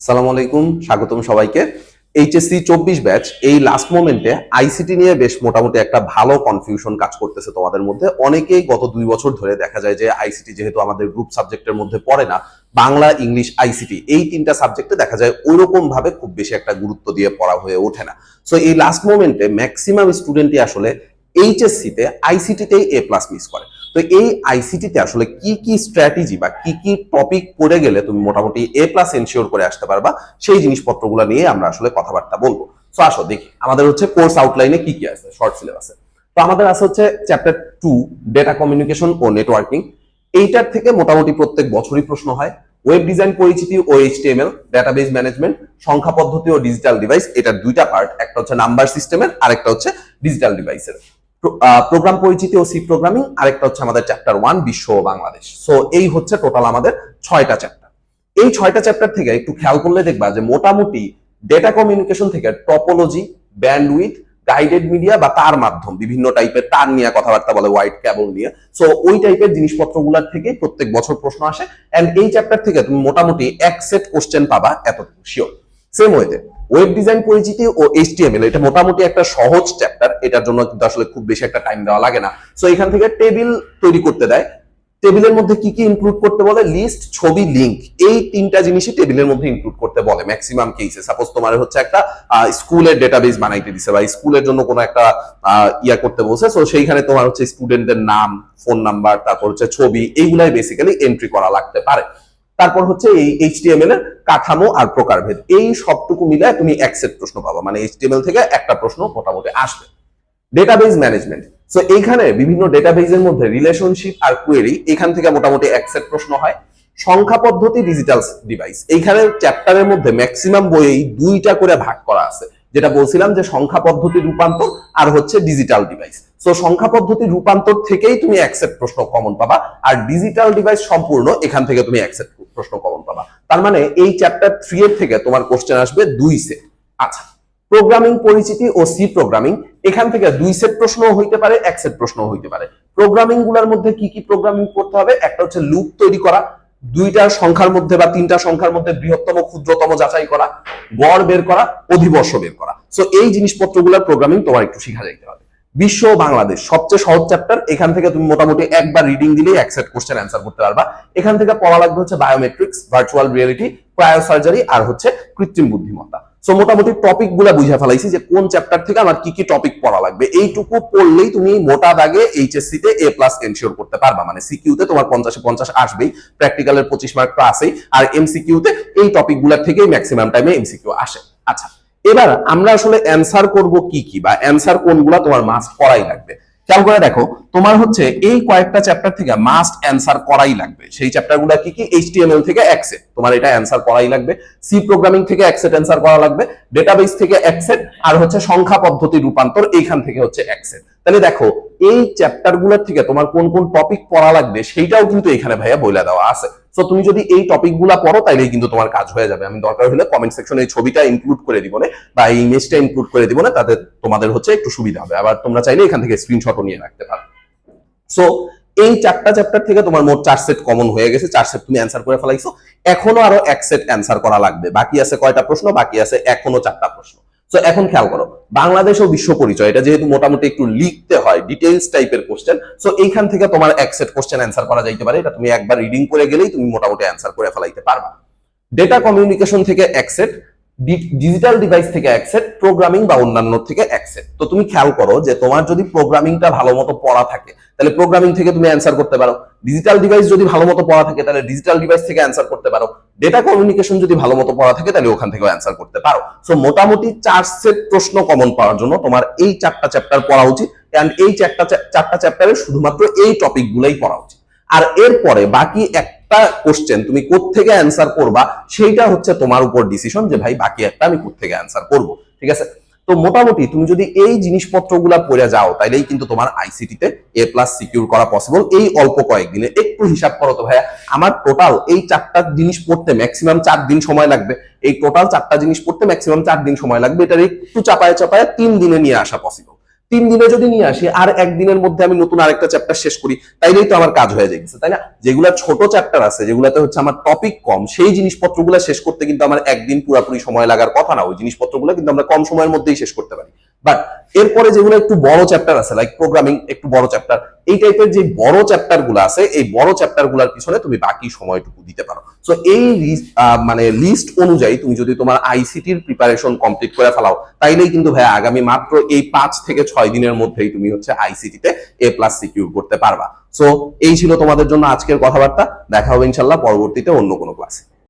আসসালামু আলাইকুম, স্বাগতম সবাইকে। এইচএসসি 24 ব্যাচ এই লাস্ট মোমেন্টে আইসিটি নিয়ে বেশ মোটামুটি একটা ভালো কনফিউশন কাজ করতেছে তোমাদের মধ্যে। অনেকেই গত 2 বছর ধরে দেখা যায় যে আইসিটি যেহেতু আমাদের গ্রুপ সাবজেক্টের মধ্যে পড়ে না, বাংলা, ইংলিশ, আইসিটি এই তিনটা সাবজেক্টে দেখা যায় ওইরকম ভাবে খুব বেশি একটা গুরুত্ব দিয়ে পড়া হয়ে ওঠে না। সো এই লাস্ট মোমেন্টে ম্যাক্সিমাম স্টুডেন্টই আসলে এইচএসসিতে আইসিটিতেই এ প্লাস মিস করে। তো এই আইসিটিতে আসলে কি কি স্ট্র্যাটেজি বা কি কি টপিক পড়ে গেলে তুমি মোটামুটি এ প্লাস এনশিওর করে আসতে পারবা, সেই জিনিসপত্রগুলো নিয়ে আমরা আসলে কথাবার্তা বলবো। তো আসো দেখি আমাদের হচ্ছে কোর্স আউটলাইনে কি কি আছে শর্ট সিলেবাসে। তো আমাদের আছে হচ্ছে চ্যাপ্টার 2 ডেটা কমিউনিকেশন ও নেটওয়ার্কিং। এইটার থেকে মোটামুটি প্রত্যেক বছরই প্রশ্ন হয়। ওয়েব ডিজাইন পরিচিতি ও এইচটিএমএল, ডাটাবেজ ম্যানেজমেন্ট, সংখ্যা পদ্ধতি ও ডিজিটাল ডিভাইস, এটার দুইটা পার্ট, একটা হচ্ছে নাম্বার সিস্টেমের আর একটা হচ্ছে ডিজিটাল ডিভাইসের। প্রোগ্রাম পরিচিতি ও সি প্রোগ্রামিং, আরেকটা হচ্ছে আমাদের চ্যাপ্টার 1 বিশ্ব ও বাংলাদেশ। সো এই হচ্ছে টোটাল আমাদের 6টা চ্যাপ্টার। এই 6টা চ্যাপ্টার থেকে একটু খেয়াল করলে দেখবা যে মোটামুটি ডেটা কমিউনিকেশন থেকে টপোলজি, ব্যান্ডউইথ, গাইডেড মিডিয়া বা তার মাধ্যম, বিভিন্ন টাইপের তার নিয়ে কথাবার্তা বলে, হোয়াইট কেবল নিয়ে, সো ওই টাইপের জিনিসপত্রগুলোর থেকে প্রত্যেক বছর প্রশ্ন আসে। এন্ড এই চ্যাপ্টার থেকে তুমি মোটামুটি এক সেট কোশ্চেন পাবা, এত শিওর। সেম ওয়েতে ওয়েব ডিজাইন পরিচিতি ও এইচটিএমএল, এটা মোটামুটি একটা সহজ চ্যাপ্টার, এটার জন্য কিন্তু আসলে খুব বেশি একটা টাইম দেওয়া লাগে না। সো এখান থেকে টেবিল তৈরি করতে দেয়। টেবিলের মধ্যে কি কি ইনক্লুড করতে বলে? লিস্ট, ছবি, লিংক, এই তিনটা জিনিসই টেবিলের মধ্যে ইনক্লুড করতে বলে ম্যাক্সিমাম কেসে। সাপোজ তোমার হচ্ছে একটা স্কুলের ডেটাবেস বানাইতে দিছে বা স্কুলের জন্য কোনো একটা ইয়া করতে বলছে, সো সেইখানে তোমার হচ্ছে স্টুডেন্টদের নাম, ফোন নাম্বার, তারপর হচ্ছে ছবি, এইগুলাই বেসিক্যালি এন্ট্রি করা লাগতে পারে। তারপর হচ্ছে এই এইচটিএমএল এর কাঠামো আর প্রকারভেদ, এই সবটুকু মিলে তুমি এক সেট প্রশ্ন পাবা, মানে এইচটিএমএল থেকে একটা প্রশ্ন মোটামুটি আসবে। ডেটাবেজ ম্যানেজমেন্ট, সো এইখানে বিভিন্ন ডেটাবেজের মধ্যে রিলেশনশিপ আর কোয়েরি, এখান থেকে মোটামুটি এক সেট প্রশ্ন হয়। সংখ্যা পদ্ধতি, ডিজিটাল ডিভাইস, এইখানে চ্যাপ্টারের মধ্যে ম্যাক্সিমাম বইয়েই দুইটা করে ভাগ করা আছে, যেটা বলছিলাম যে সংখ্যা পদ্ধতির রূপান্তর আর হচ্ছে ডিজিটাল ডিভাইস। সো সংখ্যা পদ্ধতির রূপান্তর থেকেই তুমি এক সেট প্রশ্ন কমন পাবা, আর ডিজিটাল ডিভাইস সম্পূর্ণ এখান থেকে তুমি এক সেট প্রশ্ন কমন পাবা। তার মানে এই চ্যাপ্টার 3 এর থেকে তোমার কোশ্চেন আসবে 2 সেট। আচ্ছা, প্রোগ্রামিং পরিচিতি ও সি প্রোগ্রামিং, এখান থেকে 2 সেট প্রশ্ন হইতে পারে, এক সেট প্রশ্ন হইতে পারে। প্রোগ্রামিং গুলার মধ্যে কি কি প্রোগ্রামিং করতে হবে? একটা হচ্ছে লুপ তৈরি করা, দুইটা সংখ্যার মধ্যে বা তিনটা সংখ্যার মধ্যে বৃহত্তম ক্ষুদ্রতম যাচাই করা, গড় বের করা, অধিবর্ষ বের করা। সো এই জিনিসপত্রগুলোর প্রোগ্রামিং তোমার একটু শিখা যাইতে হবে। বিশ্ব ও বাংলাদেশ সবচেয়ে সহজ চ্যাপ্টার, এখান থেকে তুমি মোটামুটি একবার রিডিং দিলেই এক সেট কোশ্চেন অ্যান্সার করতে পারবা। এখান থেকে পড়া লাগবে হচ্ছে বায়োমেট্রিক্স, ভার্চুয়াল রিয়েলিটি, ক্রায়োসার্জারি আর হচ্ছে কৃত্রিম বুদ্ধিমত্তা। সো মোটামুটি টপিক গুলা বুঝে ফেলাইছি যে কোন চ্যাপ্টার থেকে আমার কি কি টপিক পড়া লাগবে। এইটুকু পড়লেই তুমি মোটা দাগে এইচএসসি তে এ প্লাস এনশিওর করতে পারবা, মানে সিকিউ তে তোমার 50-50 আসবেই, প্র্যাকটিক্যালের 25 মার্ক তো আসেই, আর এমসিকিউ তে এই টপিক গুলা থেকেই ম্যাক্সিমাম টাইমে এমসিকিউ আসে। আচ্ছা, এবার আমরা আসলে অ্যান্সার করব কি কি, বা অ্যান্সার কোনগুলা তোমার মাস্ট করাই লাগবে। খেয়াল করে দেখো, তোমার হচ্ছে এই কয়েকটা চ্যাপ্টার থেকে মাস্ট অ্যান্সার করাই লাগবে। সেই চ্যাপ্টারগুলো কি কি? এইচটিএমএল থেকে এক সেট, তোমার এটা অ্যান্সার করাই লাগবে। সি প্রোগ্রামিং থেকে এক সেট অ্যান্সার করা লাগবে, ডেটাবেস থেকে এক সেট, আর হচ্ছে সংখ্যা পদ্ধতি রূপান্তর, এইখান থেকে হচ্ছে এক সেট। তাহলে দেখো এই চ্যাপ্টারগুলোর থেকে তোমার কোন কোন টপিক পড়া লাগবে সেইটাও কিন্তু এখানে ভাইয়া বলে দেওয়া আছে। সো তুমি যদি এই টপিকগুলো পড়ো তাইলেই কিন্তু তোমার কাজ হয়ে যাবে। আমি দরকার হলে কমেন্ট সেকশনে এই ছবিটা ইনক্লুড করে দিব না, বা এই ইমেজটা ইনক্লুড করে দিব না, তাতে তোমাদের হচ্ছে একটু সুবিধা হবে। আবার তোমরা চাইলে এখান থেকে স্ক্রিনশটও নিয়ে রাখতে পারো। সো এই 4টা চ্যাপ্টার থেকে তোমার মোট 4 সেট কমন হয়ে গেছে, 4 সেট তুমি অ্যান্সার করে ফেলাইছো। এখনো আরো এক সেট অ্যান্সার করা লাগবে, বাকি আছে কয়টা প্রশ্ন? বাকি আছে এখনো 4টা প্রশ্ন। সো এখন খেয়াল করো, বাংলাদেশ ও বিশ্ব পরিচয়, এটা যেহেতু মোটামুটি একটু লিখতে হয়, ডিটেইলস টাইপের কোশ্চেন, সো এইখান থেকে তোমার এক সেট কোশ্চেন অ্যান্সার করা যাইতে পারে। এটা তুমি একবার রিডিং করে গেলেই তুমি মোটামুটি অ্যান্সার করে ফেলাইতে পারবা। ডেটা কমিউনিকেশন থেকে এক সেট, ডিজিটাল ডিভাইস থেকে এক সেট, প্রোগ্রামিং বা অন্যান্য থেকে এক সেট। তো তুমি খেয়াল করো যে তোমার যদি প্রোগ্রামিংটা ভালো মতো পড়া থাকে তাহলে প্রোগ্রামিং থেকে তুমি অ্যান্সার করতে পারো, ডিজিটাল ডিভাইস যদি ভালো মতো পড়া থাকে তাহলে ডিজিটাল ডিভাইস থেকে অ্যান্সার করতে পারো, ডেটা কমিউনিকেশন যদি ভালো মতো পড়া থাকে তাহলে ওখান থেকেও অ্যান্সার করতে পারো। সো মোটামুটি 4 সেট প্রশ্ন কমন পাওয়ার জন্য তোমার এই 4টা চ্যাপ্টার পড়া উচিত, এন্ড এই 4টা চ্যাপ্টারে শুধুমাত্র এই টপিক গুলাই পড়া উচিত। আর এরপরে বাকি একটা কোশ্চেন তুমি কোত্থেকে অ্যান্সার করবা সেইটা হচ্ছে তোমার উপর ডিসিশন, যে ভাই বাকি একটা আমি কোত্থেকে অ্যান্সার করব। ঠিক আছে? তো মোটামুটি তুমি যদি এই জিনিসপত্রগুলা পড়ে যাও তাইলেই কিন্তু তোমার আইসিটিতে এ প্লাস সিকিউর করা পসিবল এই অল্প কয়েকদিনে। একটু হিসাব করো তো ভাইয়া, আমার টোটাল এই 4টা জিনিস পড়তে ম্যাক্সিমাম 4 দিন সময় লাগবে। এই টোটাল 4টা জিনিস পড়তে ম্যাক্সিমাম 4 দিন সময় লাগবে, এটার একটু চাপায় চাপায় 3 দিনে নিয়ে আসা পসিবল। 3 দিনে যদি নিয়ে আসি আর একদিনের মধ্যে আমি নতুন আরেকটা চ্যাপ্টার শেষ করি, তাইলেই তো আমার কাজ হয়ে যাচ্ছে, তাই না? যেগুলা ছোট চ্যাপ্টার আছে, যেগুলাতে হচ্ছে আমার টপিক কম, সেই জিনিসপত্রগুলো শেষ করতে কিন্তু আমার একদিন পুরোপুরি সময় লাগার কথা না। ওই জিনিসপত্রগুলো কিন্তু আমরা কম সময়ের মধ্যেই শেষ করতে পারি। বাট এরপরে যেগুলো একটু বড় চ্যাপ্টার আছে, লাইক প্রোগ্রামিং, একটু বড় চ্যাপ্টার, এই টাইপের যে বড় চ্যাপ্টার গুলো আছে, এই বড় চ্যাপ্টার গুলার পিছনে তুমি বাকি সময়টুকু দিতে পারো। সো এই মানে লিস্ট অনুযায়ী তুমি যদি তোমার আইসিটির প্রিপারেশন কমপ্লিট করে ফেলাও, তাইলেই কিন্তু ভাই আগামী মাত্র এই 5 থেকে 6 দিনের মধ্যেই তুমি হচ্ছে আইসিটিতে A+ সিকিউর করতে পারবা। সো এই ছিল তোমাদের জন্য আজকের কথাবার্তা। দেখা হবে ইনশাল্লাহ পরবর্তীতে অন্য কোনো ক্লাসে।